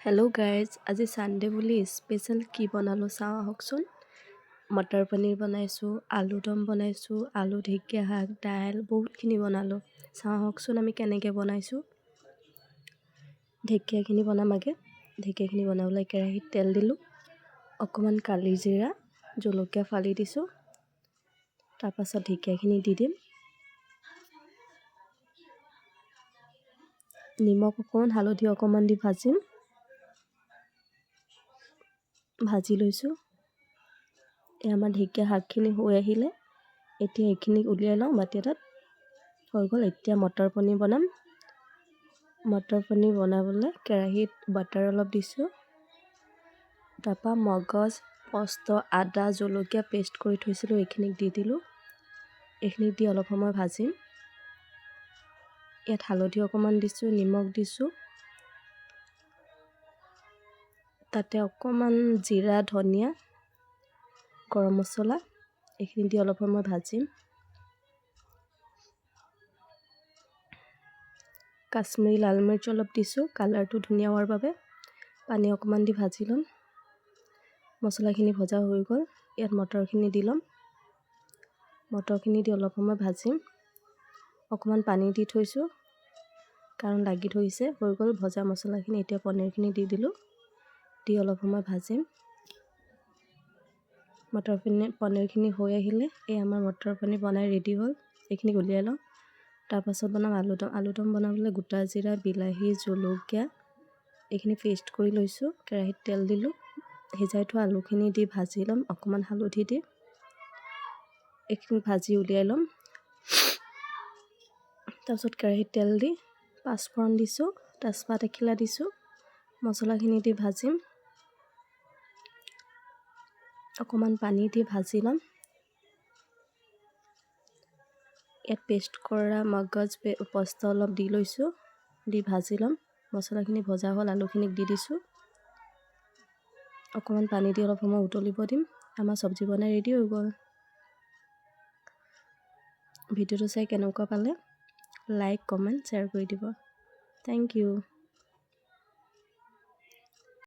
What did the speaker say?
Hello' guys, আজি Sunday বুলি special কি বনালোঁ চাওঁ আহকচোন। মটৰ পনীৰ বনাইছোঁ, আলু দম বনাইছোঁ, আলু ঢেকীয়া শাক, দাইল বহুতখিনি বনালোঁ। চাওঁ আহকচোন আমি কেনেকৈ বনাইছোঁ। ঢেকীয়াখিনি বনাম আগে। ঢেকীয়াখিনি বনাবলৈ কেৰাহীত তেল দিলোঁ, অকণমান কালি জিৰা, জলকীয়া ফালি দিছোঁ। তাৰপাছত ঢেকীয়াখিনি দি দিম। নিমখ অকণমান, হালধি অকণমান দি ভাজি লৈছোঁ। আমাৰ ঢেকীয়া শাকখিনি হৈ আহিলে, এতিয়া এইখিনি উলিয়াই লওঁ বাতি এটাত। হৈ গ'ল। এতিয়া মটৰ পনীৰ বনাম। মটৰ পনীৰ বনাবলৈ কেৰাহীত বাটাৰ অলপ দিছোঁ। তাৰপৰা মগজ, পস্ত, আদা, জলকীয়া পেষ্ট কৰি থৈছিলোঁ, এইখিনি দি দিলোঁ। এইখিনি দি অলপ সময় ভাজিম। ইয়াত হালধি অকণমান দিছোঁ, নিমখ দিছোঁ। তাতে অকণমান জিৰা, ধনিয়া, গৰম মছলা এইখিনি দি অলপ সময় ভাজিম। কাশ্মীৰী লাল মিৰ্চ অলপ দিছোঁ, কালাৰটো ধুনীয়া হোৱাৰ বাবে। পানী অকণমান দি ভাজি ল'ম। মছলাখিনি ভজা হৈ গ'ল। ইয়াত মটৰখিনি দি ল'ম। মটৰখিনি দি অলপ সময় ভাজিম। অকণমান পানী দি থৈছোঁ কাৰণ লাগি ধৰিছে। হৈ গ'ল ভজা মছলাখিনি। এতিয়া পনীৰখিনি দি দিলোঁ, দি অলপ সময় ভাজিম। পনীৰখিনি হৈ আহিলে, এই আমাৰ মটৰ পনীৰ বনাই ৰেডি হ'ল। এইখিনি উলিয়াই লওঁ। তাৰপাছত বনাম আলু দম। আলু দম বনাবলৈ গোটা জিৰা, বিলাহী, জলকীয়া এইখিনি পেষ্ট কৰি লৈছোঁ। কেৰাহীত তেল দিলোঁ, সিজাই থোৱা আলুখিনি দি ভাজি ল'ম অকণমান হালধি দি। এইখিনি ভাজি উলিয়াই ল'ম। তাৰপিছত কেৰাহীত তেল দি পাঁচফোৰণ দিছোঁ, তেজপাত এখিলা দিছোঁ। মছলাখিনি দি ভাজিম। অকণমান পানী দি ভাজি ল'ম। ইয়াত পেষ্ট কৰা মগজ, পস্তা অলপ দি লৈছোঁ, দি ভাজি ল'ম। মছলাখিনি ভজা হ'ল, আলুখিনিক দি দিছোঁ। অকণমান পানী দি অলপ সময় উতলিব দিম। আমাৰ চব্জি বনাই ৰেডি হৈ গ'ল। ভিডিঅ'টো চাই কেনেকুৱা পালে লাইক, কমেণ্ট, শ্বেয়াৰ কৰি দিব। Thank U.